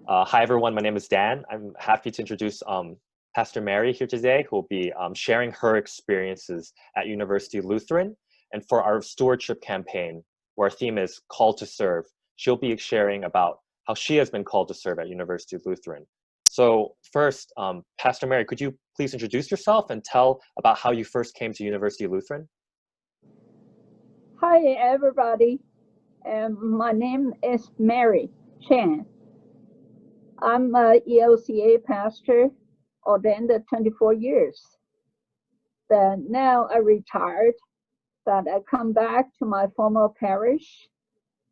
Hi, everyone. My name is Dan. I'm happy to introduce Pastor Mary here today, who will be sharing her experiences at University Lutheran. And for our stewardship campaign, where our theme is Called to Serve, she'll be sharing about how she has been called to serve at University Lutheran. So first, Pastor Mary, could you please introduce yourself and tell about how you first came to University Lutheran? Hi, everybody. My name is Mary Chan. I'm a ELCA pastor, ordained 24 years. But now I retired, but I come back to my former parish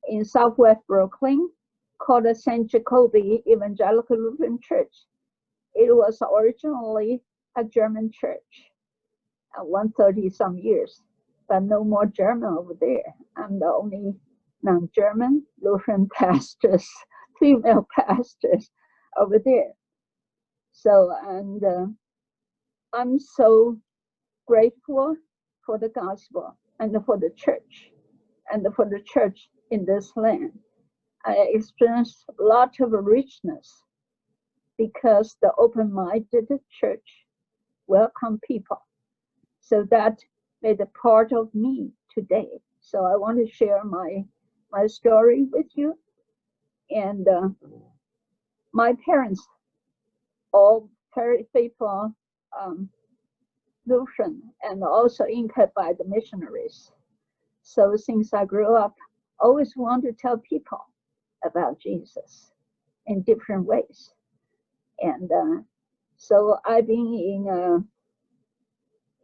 in Southwest Brooklyn called the St. Jacobi Evangelical Lutheran Church. It was originally a German church, 130 some years, but no more German over there. I'm the only non-German Lutheran pastors, female pastors over there. So, and I'm so grateful for the gospel and for the church in this land. I experienced a lot of richness because the open-minded church welcome people. So that made a part of me today. So I want to share my story with you. And my parents, all very faithful Lutheran, and also inculcated by the missionaries. So since I grew up, I always want to tell people about Jesus in different ways. And so I've been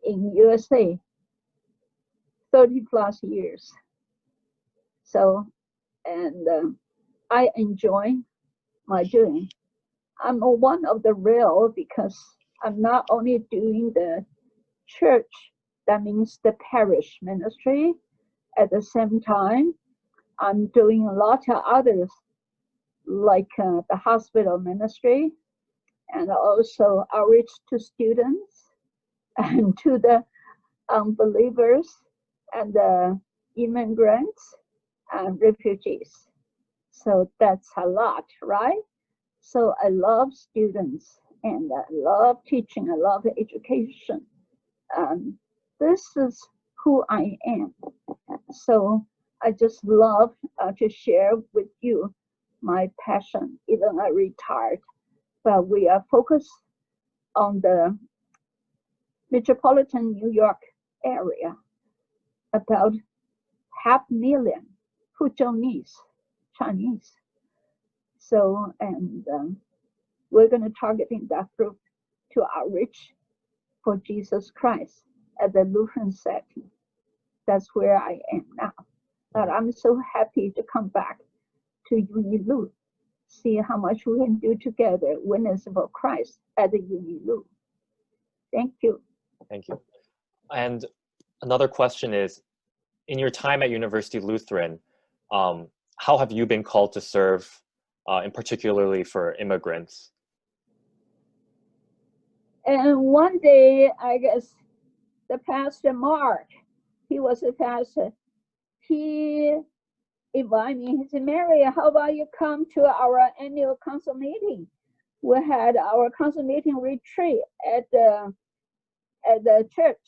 in USA 30 plus years. So, and I enjoy my doing. I'm one of the real because I'm not only doing the church, that means the parish ministry. At the same time, I'm doing a lot of others, like the hospital ministry, and also outreach to students and to the unbelievers and the immigrants and refugees. So that's a lot, right? So I love students and I love teaching. I love education. This is who I am. So I just love to share with you my passion, even I retired. But we are focused on the metropolitan New York area, about 500,000 Fuzhounese Chinese. So, and we're going to target in that group to outreach for Jesus Christ at the Lutheran setting. That's where I am now. But I'm so happy to come back to UniLu, see how much we can do together, witness for Christ at the UniLu. Thank you. Thank you. And another question is, in your time at University Lutheran, how have you been called to serve, in particularly for immigrants? And one day, I guess, the pastor Mark, he was a pastor, he invited me. He said, Mary, how about you come to our annual council meeting? We had our council meeting retreat at the church.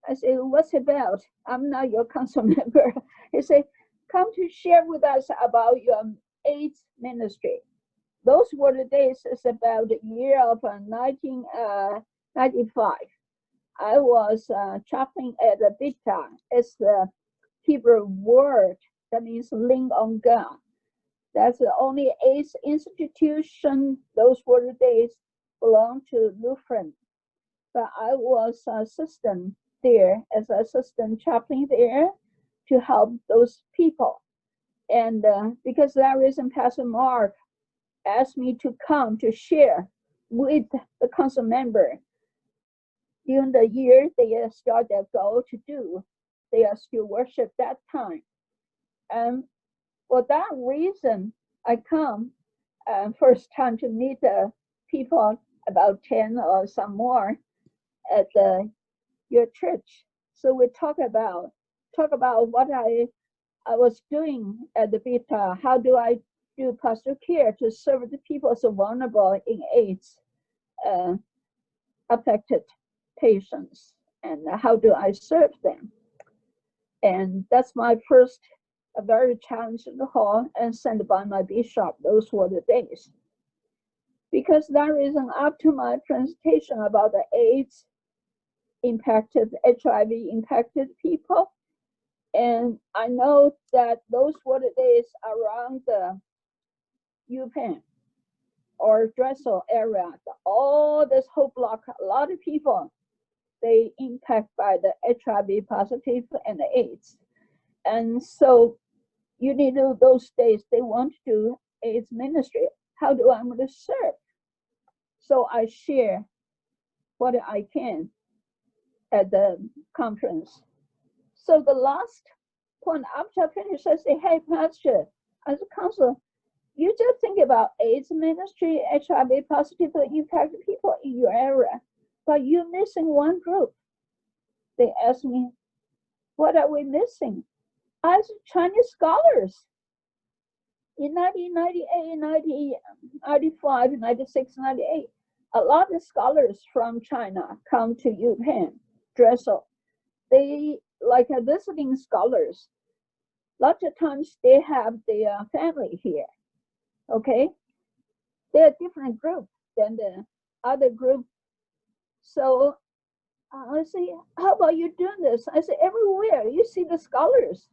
I said, what's it about? I'm not your council member. He said, come to share with us about your AIDS ministry. Those were the days, it's about the year of 1995. I was chaplain at the Bita. It's the Hebrew word that means lean on God. That's the only AIDS institution, those were the days, belonged to Lutheran. But I was assistant there, as assistant chaplain there, to help those people. And because of that reason, Pastor Mark asked me to come to share with the council member. During the year, they start their goal to do. They are still worship that time. And for that reason, I come first time to meet the people, about 10 or some more, at your church. So we talk about what I was doing at the Beta. How do I do pastoral care to serve the people so vulnerable in AIDS affected patients, and how do I serve them? And that's my first a very challenging hall, and sent by my bishop. Those were the days. Because that reason, after my presentation about the AIDS impacted, HIV impacted people, and I know that those were the days around the UPenn or Drexel area, all this whole block, a lot of people, they impact by the HIV positive and the AIDS. And so you need to, those days, they want to do AIDS ministry. How do I want to serve? So I share what I can at the conference. So the last point after I finish, I say, hey, Pastor, as a counselor, you just think about AIDS ministry, HIV positive impacted people in your area, but you're missing one group. They ask me, what are we missing? I said, Chinese scholars. In 1998, 1995, 96, 98, a lot of scholars from China come to UPenn, Drexel. They like visiting scholars. Lots of times they have their family here, okay? They're a different group than the other group. So I say, how about you doing this? I say, everywhere you see the scholars.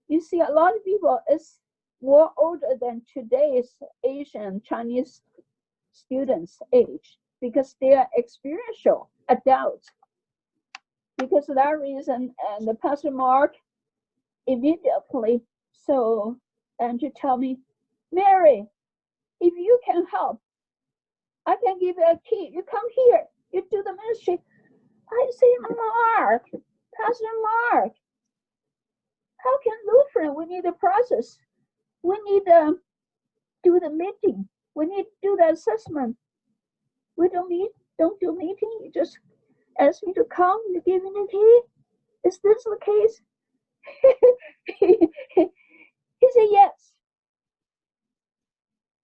You see a lot of people is more older than today's Asian Chinese students' age, because they are experiential adults. Because of that reason, and the Pastor Mark immediately and to tell me, Mary, if you can help, I can give you a key. You come here, you do the ministry. I say, Mark, Pastor Mark, how can Lutheran? We need a process. We need to do the meeting. We need to do the assessment. We don't do meeting. You just ask me to come, you give me the key. Is this the case? He said yes.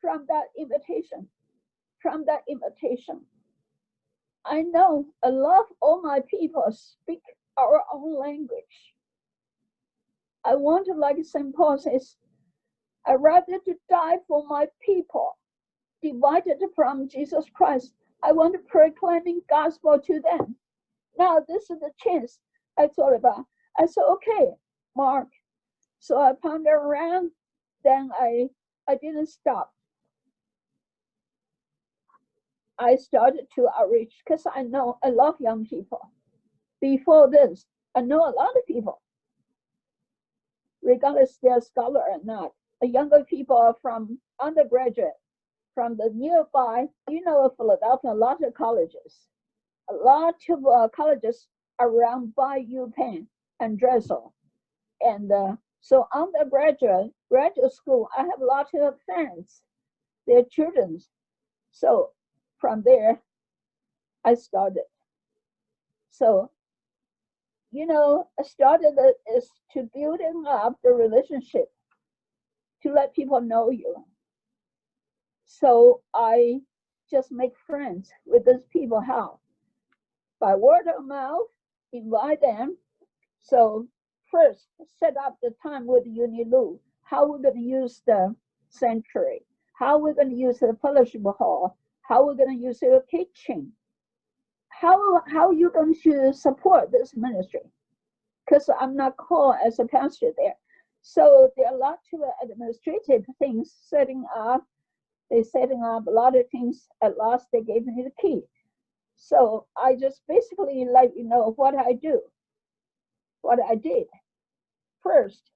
From that invitation, I know I love all my people speak our own language. I want to, like St. Paul says, I'd rather to die for my people, divided from Jesus Christ. I want to proclaiming gospel to them. Now this is the chance I thought about. I said, okay, Mark. So I pondered around, then I didn't stop. I started to outreach because I know I love young people. Before this, I know a lot of people, regardless they're scholar or not. Younger people from undergraduate, from the nearby, Philadelphia, a lot of colleges around by UPenn and Drexel. And so undergraduate, graduate school, I have a lot of friends, their children. So from there, I started. So, I started is to building up the relationship, to let people know you. So I just make friends with these people. How? By word of mouth, invite them. So first, set up the time with Unilu, how we're going to use the sanctuary, how we're going to use the fellowship hall, how we're going to use your kitchen, how you're going to support this ministry, because I'm not called as a pastor there. So there are a lot of administrative things setting up. They're setting up a lot of things. At last, they gave me the key. So I just basically let you know what I do, what I did. First,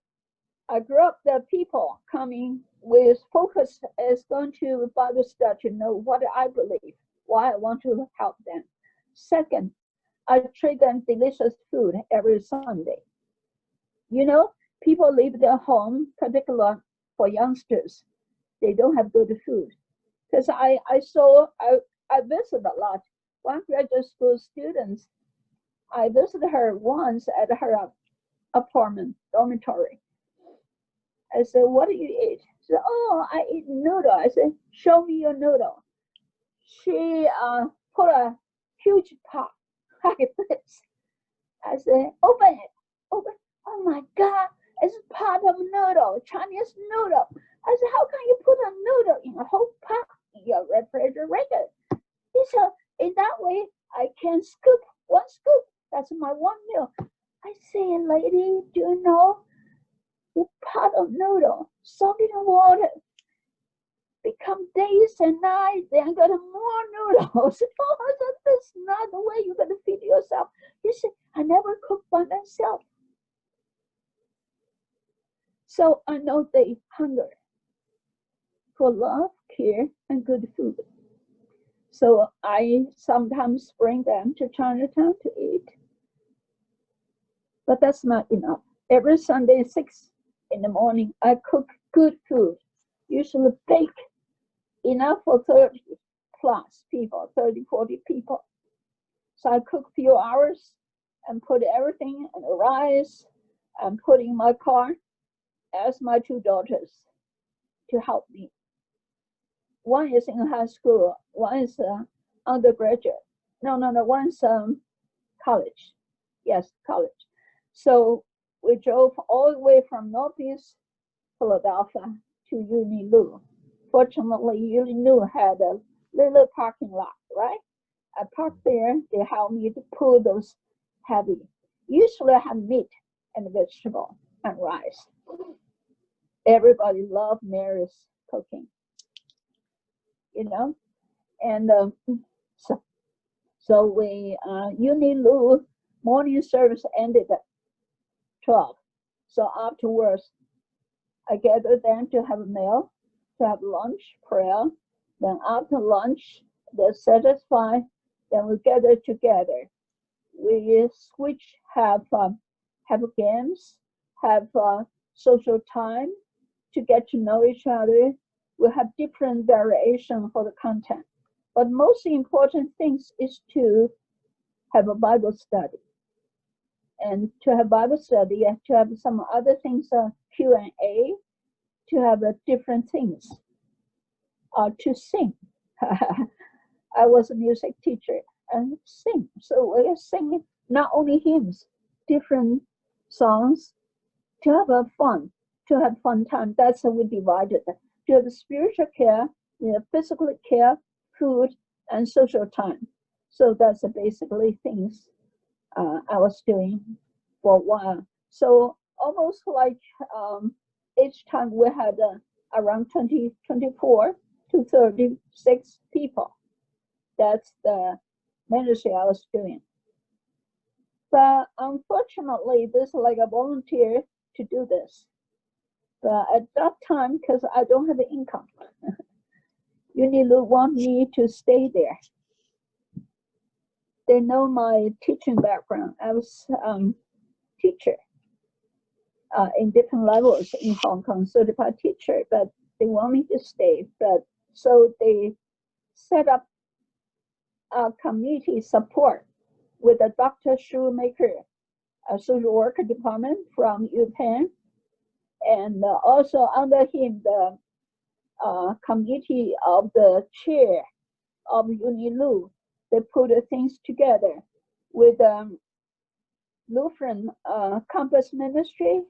I grew up the people coming with focus is going to Bible study to know what I believe, why I want to help them. Second, I treat them delicious food every Sunday. People leave their home, particularly for youngsters. They don't have good food. Because I visit a lot. One graduate school student, I visited her once at her apartment, dormitory. I said, what do you eat? She said, oh, I eat noodle. I said, show me your noodle. She put a huge pot like this. I said, open it, open. Oh my God, it's a pot of noodle, Chinese noodle. I said, how can you put a noodle in a whole pot in your refrigerator? He said, in that way, I can scoop one scoop. That's my one meal. I say, lady, do you know the pot of noodle, soak in water, become days and nights, then got more noodles. Oh, that's not the way you're going to feed yourself. He said, I never cook by myself. So I know they hunger for love, care, and good food. So I sometimes bring them to Chinatown to eat. But that's not enough. Every Sunday at 6 in the morning, I cook good food, usually bake enough for 30 plus people, 30, 40 people. So I cook a few hours and put everything in the rice and put in my car, ask my two daughters to help me. One is in high school, one is undergraduate. No, one's college. Yes, college. So we drove all the way from Northeast Philadelphia to Unilu. Fortunately, Unilu had a little parking lot, right? I parked there. They helped me to pull those heavy. Usually I have meat and vegetable and rice. Everybody loved Mary's cooking, you know? And so we, Unilu morning service ended at 12. So afterwards, I gathered them to have a meal, to have lunch, prayer. Then after lunch, they're satisfied. Then we gather together. We switch, have games, have social time to get to know each other. We have different variation for the content. But most important things is to have a Bible study. And to have Bible study and to have some other things, Q&A, to have different things, to sing. I was a music teacher and sing. So we sing not only hymns, different songs to have fun time. That's how we divided it. To have spiritual care, physical care, food, and social time. So that's basically things I was doing for a while. So almost like each time we had around 24 to 36 people. That's the ministry I was doing. But unfortunately, this is like a volunteer to do this. But at that time, because I don't have income, Unilu want me to stay there. They know my teaching background. I was teacher in different levels in Hong Kong, certified teacher, but they want me to stay. But so they set up a community support with a Dr. Shoemaker, a social worker department from UPenn, and also under him the committee of the chair of Unilu. They put things together with Lutheran campus ministry,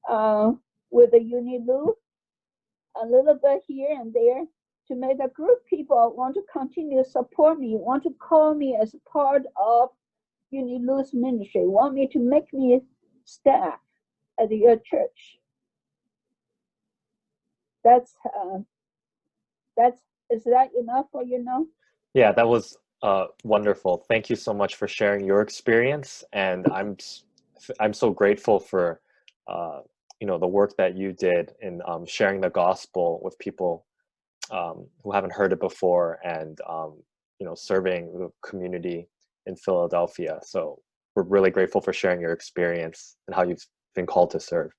with the Unilu, a little bit here and there, to make a group of people want to continue to support me, want to call me as part of Unilu's ministry, want me to make me staff at your church. Is that enough for you now? Yeah, that was wonderful. Thank you so much for sharing your experience, and I'm so grateful for the work that you did in sharing the gospel with people who haven't heard it before, and serving the community in Philadelphia. So we're really grateful for sharing your experience and how you've been called to serve.